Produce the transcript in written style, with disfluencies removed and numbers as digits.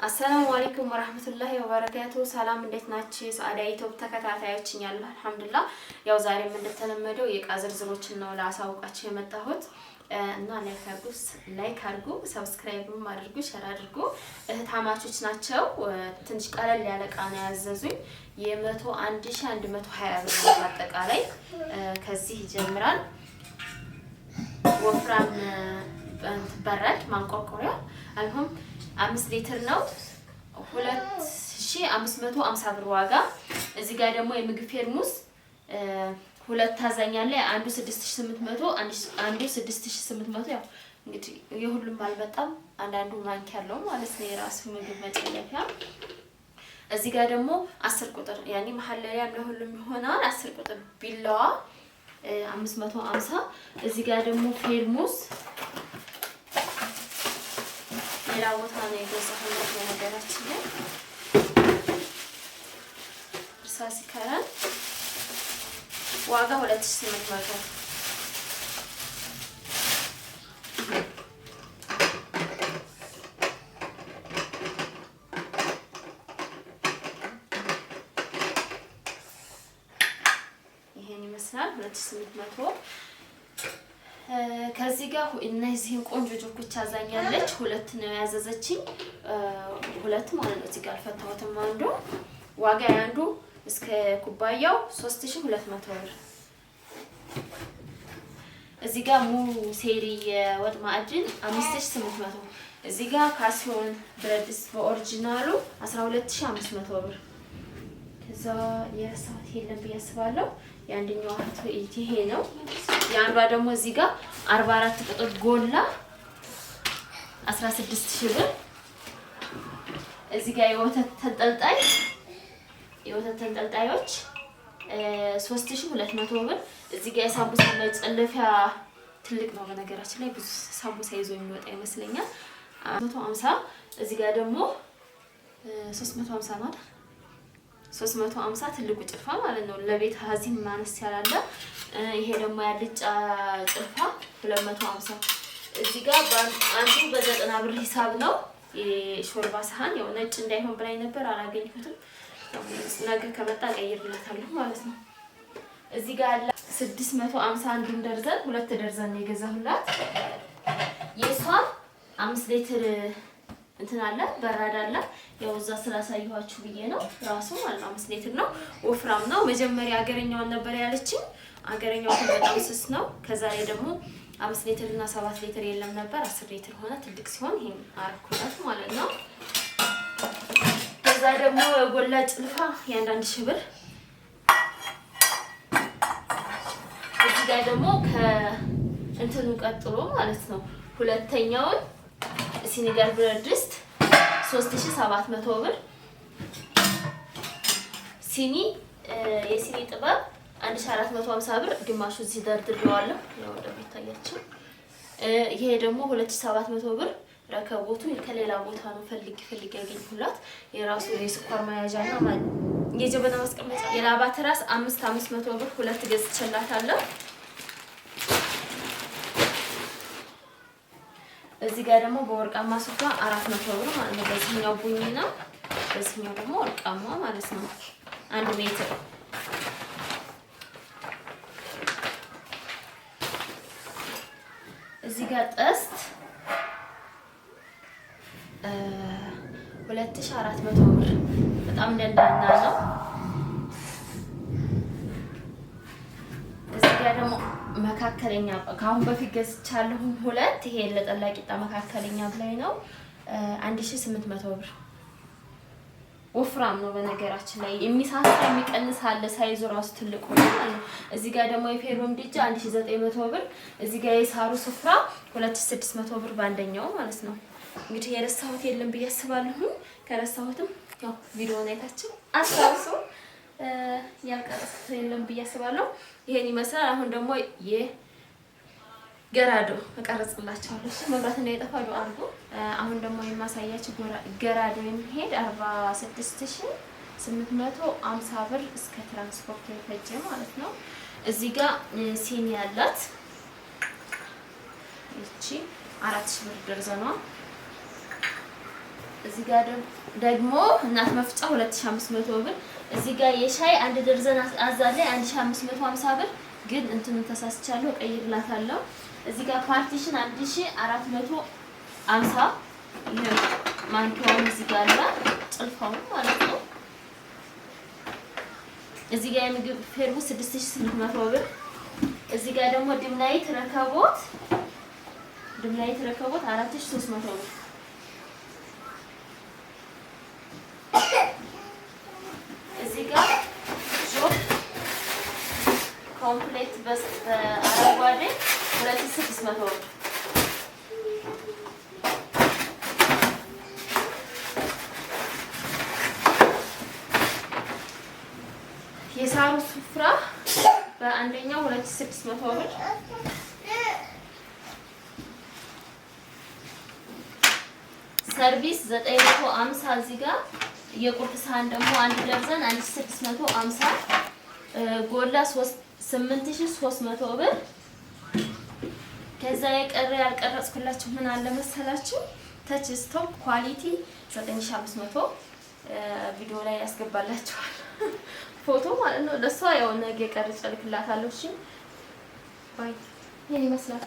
السلام عليكم ورحمة الله وبركاته. سلام እንዴት ናችሁ? ሰዓዳ ዩቲዩብ ተከታታዮች እኛል አልሐምዱሊላህ። ያው ዛሬ እንደተለመደው የቃዝር ዝሮችን ነው ላሳውቃችሁ የመጣሁት እና ላይክ አድርጉ፣ ሰብስክራይብም አድርጉ፣ ሼር አድርጉ። እህታማቾች ናቸው። ትንሽ ቀለል ያለ ቃ ነው ያዘዙኝ የ101,120 ብር አጠቃላይ ከዚህ ይጀምራል። ወፍራም በረድ ማንቆርቆሪያ አልሁም 5 ሊትር ነው 2550 ብር ዋጋ። እዚህ ጋር ደግሞ የምግብ ፌርሙስ ሁለት ታዛኛለ አንዱ 6800 አንዱ 6800 ያው እንግዲህ የሁሉም አልበጣም አንዳንዱ ማንኪ ያለው ማለት ነው የራሱ ምግብ መጨለፊያ። እዚህ ጋር ደግሞ 10 ቁጥር ያኒ መሐለያ ለሁሉም ይሆናል 10 ቁጥር ቢላዋ 550። እዚህ ጋር ደግሞ ፌርሙስ ሌላ ቦታ ነው የገዛሁት ነገራችን ላይ እርሳስ ከረን ዋጋ 2800። ይሄን ይመስላል 2800። ከዚህ ጋር እነዚህን ቆንጆ ጆኮች አዛኛለች። ሁለት ነው ያዘዘችኝ ሁለት ማለት ነው። እዚህ ጋር አልፈታሁትም። አንዱ ዋጋ ያንዱ እስከ ኩባያው 3200 ብር። እዚህ ጋር ሙሉ ሴሪ የወጥ ማዕድን 5800። እዚህ ጋር ካሲዮን ብረት ድስት በኦሪጂናሉ 12500 ብር። ከዛ የሳት የለም ብዬ አስባለሁ። የአንደኛው አህት ይሄ ነው። የአንዷ ደግሞ እዚህ ጋር 44 ቁጥር ጎላ 16000 ብር። እዚህ ጋር የወተት ተንጠልጣዮች 3200 ብር። እዚህ ጋር የሳምቡሳ መጨለፊያ ትልቅ ነው በነገራችን ላይ ብዙ ሳምቡሳ ይዞ የሚወጣ ይመስለኛል 150። እዚህ ጋር ደግሞ 350 ነው 350 ትልቁ ጭልፋ ማለት ነው። ለቤት ሀዚም ማነስ ያላለ ይሄ ደግሞ ያልጫ ጭልፋ 250። እዚህ ጋር አንዱ በ90 ብር ሂሳብ ነው የሾርባ ሳህን። ያው ነጭ እንዳይሆን ብላኝ ነበር አላገኘሁትም። ነገ ከመጣ ቀይርላታለሁ ማለት ነው። እዚህ ጋር አለ 650 አንዱን ደርዘን 2 ደርዘን ነው የገዛሁላት። የሷ 5 ሊትር እንትን አለ በራዳ አለ። ያው እዛ ስላሳየኋችሁ ብዬ ነው ራሱ ማለት 5 ሊትር ነው። ወፍራም ነው። መጀመሪያ አገረኛውን ነበር ያለችኝ። አገረኛው በጣም ስስ ነው። ከዛ ላይ ደግሞ 5 ሊትር እና 7 ሊትር የለም ነበር 10 ሊትር ሆነ። ትልቅ ሲሆን ይሄን አረኩላት ማለት ነው። ከዛ ደግሞ ጎላ ጭልፋ የአንዳንድ ሺህ ብር። እዚህ ጋር ደግሞ ከእንትኑ ቀጥሎ ማለት ነው ሁለተኛውን ሲኒጋር ብረት ድስት 3700 ብር። ሲኒ የሲኒ ጥበብ 1450 ብር። ግማሹ እዚህ ደርድሬዋለሁ ያው እንደሚታያችሁ። ይሄ ደግሞ 2700 ብር። ረከቦቱ ከሌላ ቦታ ነው ፈልግ ያገኘሁላት። የራሱ የስኳር መያዣና የጀበና ማስቀመጫ የላባ ትራስ 500 ብር ሁለት ገዝቼላታለሁ። እዚህ ጋር ደግሞ በወርቃማ ሱፋ 400 ብር ማለት ነው። በዚህኛው ቡኒ ነው፣ በዚህኛው ደግሞ ወርቃማ ማለት ነው 1 ሜትር። እዚህ ጋር ጥስት 2400 ብር። በጣም ደንዳና ነው። እዚህ ጋር ደግሞ መካከለኛ ካሁን በፊት ገዝቻለሁ ሁለት። ይሄ ለጠላ ቂጣ መካከለኛ ብላይ ነው 1800 ብር። ወፍራም ነው በነገራችን ላይ የሚሳሳ የሚቀንስ አለ። ሳይዙ ራሱ ትልቅ ነው። እዚህ ጋር ደግሞ የፌሮ ምድጃ 1900 ብር። እዚህ ጋር የሳሩ ስፍራ 2600 ብር ባንደኛው ማለት ነው። እንግዲህ የረሳሁት የለም ብዬ አስባለሁ። ከረሳሁትም ያው ቪዲዮውን አይታችሁ አስታውሱ። ያልቀረስኩት የለም ብዬ አስባለሁ። ይሄን ይመስላል። አሁን ደግሞ የገራዶ እቀርጽላችኋለሁ። እሺ መብራት ነው የጠፋው አርጉ። አሁን ደግሞ የማሳያችሁ ገራዶ የሚሄድ 46850 ብር እስከ ትራንስፖርት የፈጀ ማለት ነው። እዚህ ጋር ሲኒ ያላት እቺ 4000 ብር ደርዘኗ እዚህ ጋር ደግሞ እናት መፍጫ 2500 ብር። እዚህ ጋር የሻይ አንድ ደርዘን አዛለኝ 1550 ብር። ግን እንትኑን ተሳስቻለሁ ቀይርላታለሁ። እዚህ ጋር ፓርቲሽን 1450 ይሄ ማንኪያው እዚህ ጋር አለ ጭልፋው ማለት ነው። እዚህ ጋር የምግብ ፌርሙ 6800 ብር። እዚህ ጋር ደግሞ ድምላይት ረከቦት 4300 ብር። እዚህ ጋር ጆብ ኮምፕሌት በአረንጓዴ 2600 ብር። የሳሩ ስፍራ በአንደኛው 2600 ብር። ሰርቪስ 950 እዚህ ጋር የቁርጥ ሳህን ደግሞ አንድ ደርዘን 1650 ጎላ 8300 ብር። ከዛ የቀረ ያልቀረጽኩላችሁ ምን አለ መሰላችሁ? ተች ስቶፕ ኳሊቲ 9500 ቪዲዮ ላይ ያስገባላችኋል ፎቶ ማለት ነው። ለሷ ያው ነገ ቀርጬ እልክላታለሁ። እሺ ባይ ይሄን ይመስላል።